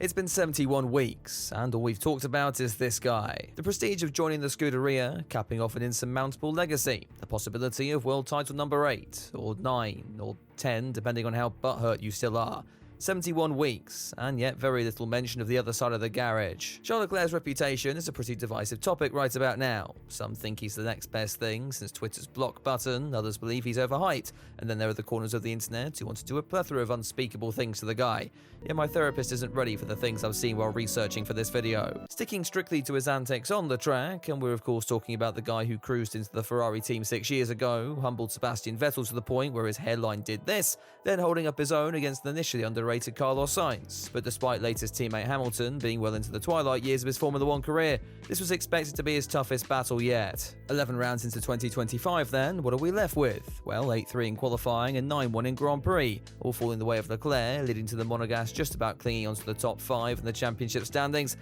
It's been 71 weeks, and all we've talked about is this guy. The prestige of joining the Scuderia, capping off an insurmountable legacy, the possibility of world title number 8, or 9, or 10, depending on how butthurt you still are. 71 weeks, and yet very little mention of the other side of the garage. Charles Leclerc's reputation is a pretty divisive topic right about now. Some think he's the next best thing since Twitter's block button, others believe he's overhyped, and then there are the corners of the internet who want to do a plethora of unspeakable things to the guy. Yet my therapist isn't ready for the things I've seen while researching for this video. Sticking strictly to his antics on the track, and we're of course talking about the guy who cruised into the Ferrari team 6 years ago, humbled Sebastian Vettel to the point where his hairline did this, then holding up his own against the initially underrated Carlos Sainz. But despite latest teammate Hamilton being well into the twilight years of his Formula 1 career, this was expected to be his toughest battle yet. 11 rounds into 2025 then, what are we left with? Well, 8-3 in qualifying and 9-1 in Grand Prix, all falling the way of Leclerc, leading to the Monegasque just about clinging onto the top 5 in the championship standings,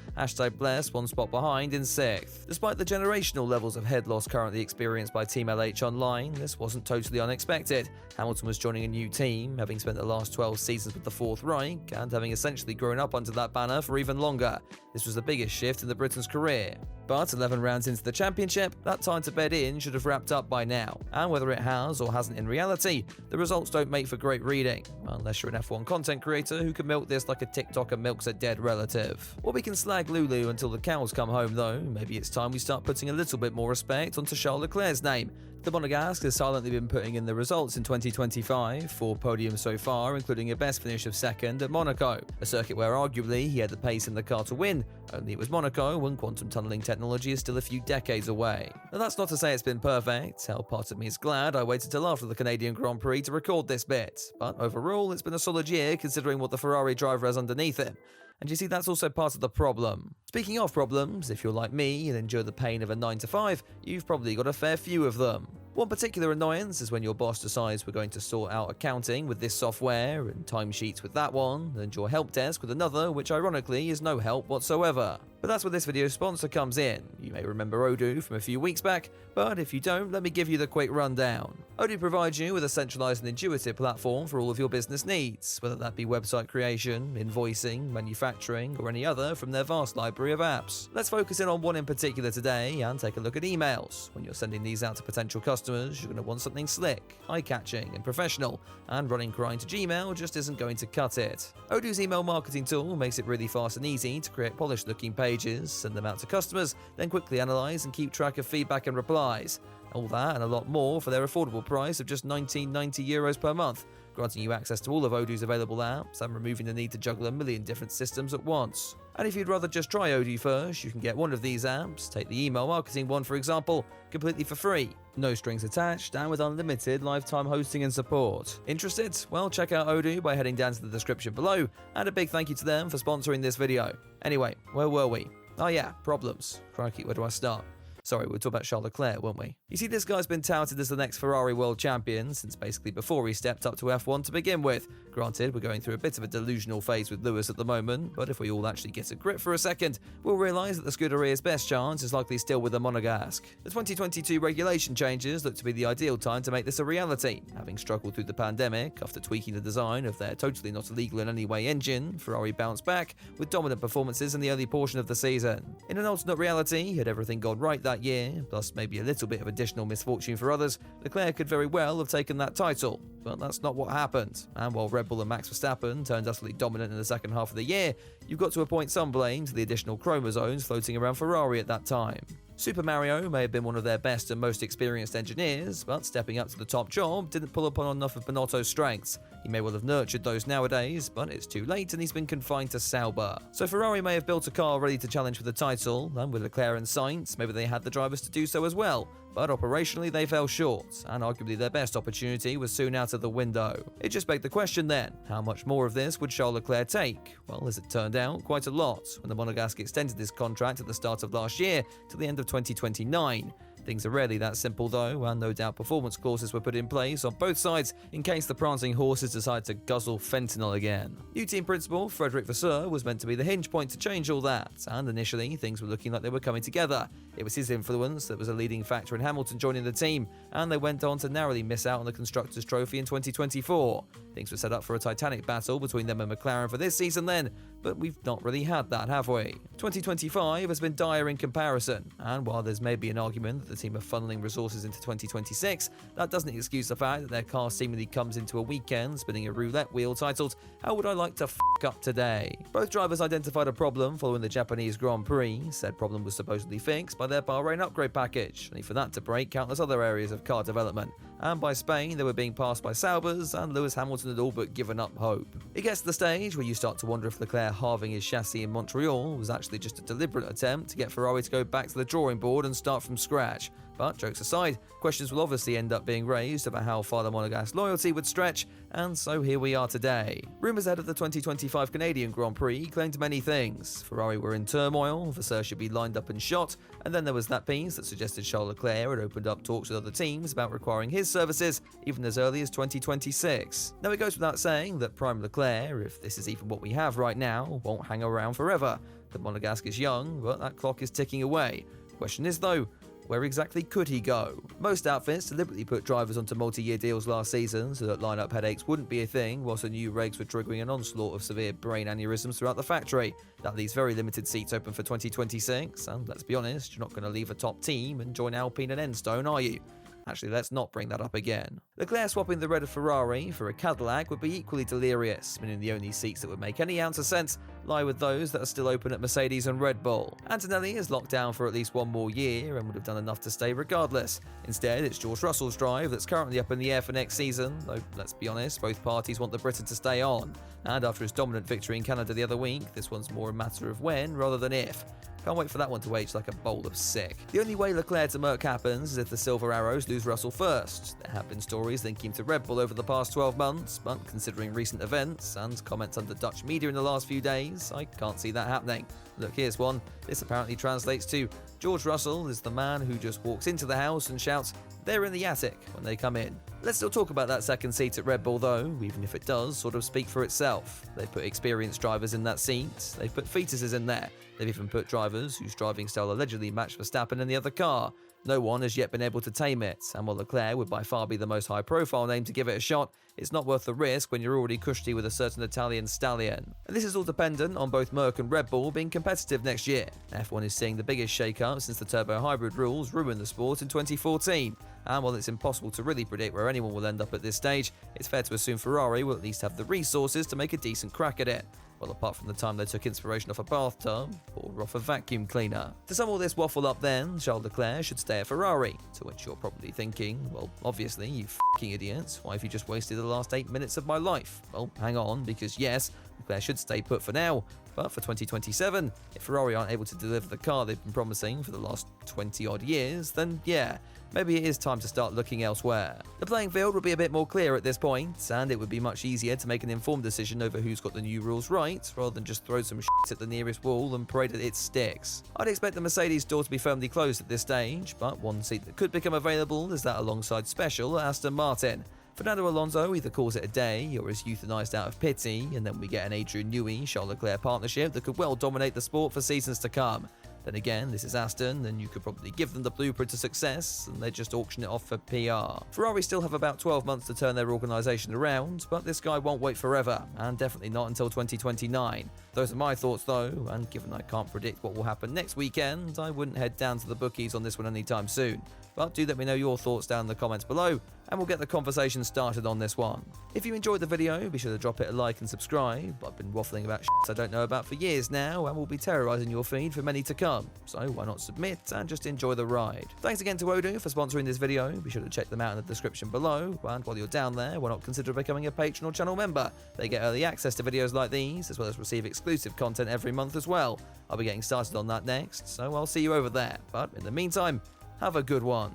#blessed, one spot behind in 6th. Despite the generational levels of head loss currently experienced by Team LH Online, this wasn't totally unexpected. Hamilton was joining a new team, having spent the last 12 seasons with the Fourth Reich, and having essentially grown up under that banner for even longer. This was the biggest shift in the Britain's career. But 11 rounds into the championship, that time to bed in should have wrapped up by now. And whether it has or hasn't in reality, the results don't make for great reading, unless you're an F1 content creator who can milk this like a TikToker milks a dead relative. Or we can slag Lulu until the cows come home though. Maybe it's time we start putting a little bit more respect onto Charles Leclerc's name. The Monegasque has silently been putting in the results in 2025, 4 podiums so far, including a best finish of 2nd at Monaco, a circuit where arguably he had the pace in the car to win, only it was Monaco when quantum tunneling technology is still a few decades away. Now that's not to say it's been perfect, hell part of me is glad I waited till after the Canadian Grand Prix to record this bit, but overall it's been a solid year considering what the Ferrari driver has underneath him. And you see, that's also part of the problem. Speaking of problems, if you're like me and enjoy the pain of a 9 to 5, you've probably got a fair few of them. One particular annoyance is when your boss decides we're going to sort out accounting with this software and timesheets with that one, and your help desk with another, which ironically is no help whatsoever. But that's where this video's sponsor comes in. You may remember Odoo from a few weeks back, but if you don't, let me give you the quick rundown. Odoo provides you with a centralized and intuitive platform for all of your business needs, whether that be website creation, invoicing, manufacturing, or any other from their vast library of apps. Let's focus in on one in particular today and take a look at emails. When you're sending these out to potential customers, you're going to want something slick, eye-catching, and professional, and running crying to Gmail just isn't going to cut it. Odoo's email marketing tool makes it really fast and easy to create polished-looking pages, send them out to customers, then quickly analyze and keep track of feedback and replies. All that and a lot more for their affordable price of just €19.90 per month, granting you access to all of Odoo's available apps and removing the need to juggle a million different systems at once. And if you'd rather just try Odoo first, you can get one of these apps, take the email marketing one for example, completely for free. No strings attached and with unlimited lifetime hosting and support. Interested? Well, check out Odoo by heading down to the description below, and a big thank you to them for sponsoring this video. Anyway, where were we? Oh yeah, problems. Crikey, where do I start? Sorry, we were talking about Charles Leclerc, weren't we? You see, this guy's been touted as the next Ferrari world champion since basically before he stepped up to F1 to begin with. Granted, we're going through a bit of a delusional phase with Lewis at the moment, but if we all actually get a grip for a second, we'll realise that the Scuderia's best chance is likely still with the Monegasque. The 2022 regulation changes look to be the ideal time to make this a reality. Having struggled through the pandemic, after tweaking the design of their totally not illegal in any way engine, Ferrari bounced back with dominant performances in the early portion of the season. In an alternate reality, had everything gone right that year, plus maybe a little bit of additional misfortune for others, Leclerc could very well have taken that title. But that's not what happened, and while Red Bull and Max Verstappen turned utterly dominant in the second half of the year, you've got to appoint some blame to the additional chromosomes floating around Ferrari at that time. Super Mario may have been one of their best and most experienced engineers, but stepping up to the top job didn't pull upon enough of Binotto's strengths. He may well have nurtured those nowadays, but it's too late and he's been confined to Sauber. So Ferrari may have built a car ready to challenge for the title, and with Leclerc and Sainz, maybe they had the drivers to do so as well, but operationally they fell short, and arguably their best opportunity was soon out of the window. It just begged the question then, how much more of this would Charles Leclerc take? Well, as it turned out, quite a lot, when the Monegasque extended his contract at the start of last year to the end of 2029. Things are rarely that simple though, and no doubt performance clauses were put in place on both sides in case the prancing horses decide to guzzle fentanyl again. New team principal Frederick Vasseur was meant to be the hinge point to change all that, and initially things were looking like they were coming together. It was his influence that was a leading factor in Hamilton joining the team, and they went on to narrowly miss out on the Constructors' Trophy in 2024. Things were set up for a titanic battle between them and McLaren for this season then, but we've not really had that, have we? 2025 has been dire in comparison, and while there's maybe an argument that the team are funneling resources into 2026, that doesn't excuse the fact that their car seemingly comes into a weekend spinning a roulette wheel titled "How Would I Like to F*** Up Today?" Both drivers identified a problem following the Japanese Grand Prix. Said problem was supposedly fixed by their Bahrain upgrade package, only for that to break countless other areas of car development. And by Spain, they were being passed by Saubers, and Lewis Hamilton had all but given up hope. It gets to the stage where you start to wonder if Leclerc halving his chassis in Montreal was actually just a deliberate attempt to get Ferrari to go back to the drawing board and start from scratch. But jokes aside, questions will obviously end up being raised about how far the Monegasque loyalty would stretch, and so here we are today. Rumours ahead of the 2025 Canadian Grand Prix claimed many things. Ferrari were in turmoil, Vasseur should be lined up and shot, and then there was that piece that suggested Charles Leclerc had opened up talks with other teams about requiring his services even as early as 2026. Now it goes without saying that Prime Leclerc, if this is even what we have right now, won't hang around forever. The Monegasque is young, but that clock is ticking away. Question is though, where exactly could he go? Most outfits deliberately put drivers onto multi-year deals last season so that lineup headaches wouldn't be a thing, whilst the new regs were triggering an onslaught of severe brain aneurysms throughout the factory. That leaves very limited seats open for 2026, and let's be honest, you're not going to leave a top team and join Alpine and Enstone, are you? Actually, let's not bring that up again. Leclerc swapping the red of Ferrari for a Cadillac would be equally delirious, meaning the only seats that would make any ounce of sense lie with those that are still open at Mercedes and Red Bull. Antonelli is locked down for at least one more year and would have done enough to stay regardless. Instead, it's George Russell's drive that's currently up in the air for next season, though let's be honest, both parties want the Briton to stay on. And after his dominant victory in Canada the other week, this one's more a matter of when rather than if. Can't wait for that one to age like a bowl of sick. The only way Leclerc to Merc happens is if the Silver Arrows lose Russell first. There have been stories linking him to Red Bull over the past 12 months, but considering recent events and comments under Dutch media in the last few days, I can't see that happening. Look, here's one. This apparently translates to George Russell is the man who just walks into the house and shouts, "They're in the attic," when they come in. Let's still talk about that second seat at Red Bull though, even if it does sort of speak for itself. They've put experienced drivers in that seat, they've put fetuses in there, they've even put drivers whose driving style allegedly matched Verstappen in the other car. No one has yet been able to tame it, and while Leclerc would by far be the most high-profile name to give it a shot, it's not worth the risk when you're already cushy with a certain Italian stallion. And this is all dependent on both Merc and Red Bull being competitive next year. F1 is seeing the biggest shake-up since the turbo hybrid rules ruined the sport in 2014. And while it's impossible to really predict where anyone will end up at this stage, it's fair to assume Ferrari will at least have the resources to make a decent crack at it. Well, apart from the time they took inspiration off a bathtub or off a vacuum cleaner. To sum all this waffle up then, Charles Leclerc should stay at Ferrari, to which you're probably thinking, well, obviously, you f***ing idiots, why have you just wasted the last 8 minutes of my life? Well, hang on, because yes, Leclerc should stay put for now, but for 2027, if Ferrari aren't able to deliver the car they've been promising for the last 20-odd years, then yeah, maybe it is time to start looking elsewhere. The playing field would be a bit more clear at this point, and it would be much easier to make an informed decision over who's got the new rules right, rather than just throw some shit at the nearest wall and pray that it sticks. I'd expect the Mercedes door to be firmly closed at this stage, but one seat that could become available is that alongside Special at Aston Martin. Fernando Alonso either calls it a day or is euthanized out of pity, and then we get an Adrian Newey-Charles Leclerc partnership that could well dominate the sport for seasons to come. Then again, this is Aston, and you could probably give them the blueprint to success, and they just auction it off for PR. Ferrari still have about 12 months to turn their organisation around, but this guy won't wait forever, and definitely not until 2029. Those are my thoughts though, and given I can't predict what will happen next weekend, I wouldn't head down to the bookies on this one anytime soon. But do let me know your thoughts down in the comments below, and we'll get the conversation started on this one. If you enjoyed the video, be sure to drop it a like and subscribe. I've been waffling about shit I don't know about for years now, and will be terrorising your feed for many to come, so why not submit and just enjoy the ride. Thanks again to Odoo for sponsoring this video. Be sure to check them out in the description below, and while you're down there, why not consider becoming a patron or channel member. They get early access to videos like these, as well as receive exclusive content every month as well. I'll be getting started on that next, so I'll see you over there, but in the meantime, have a good one.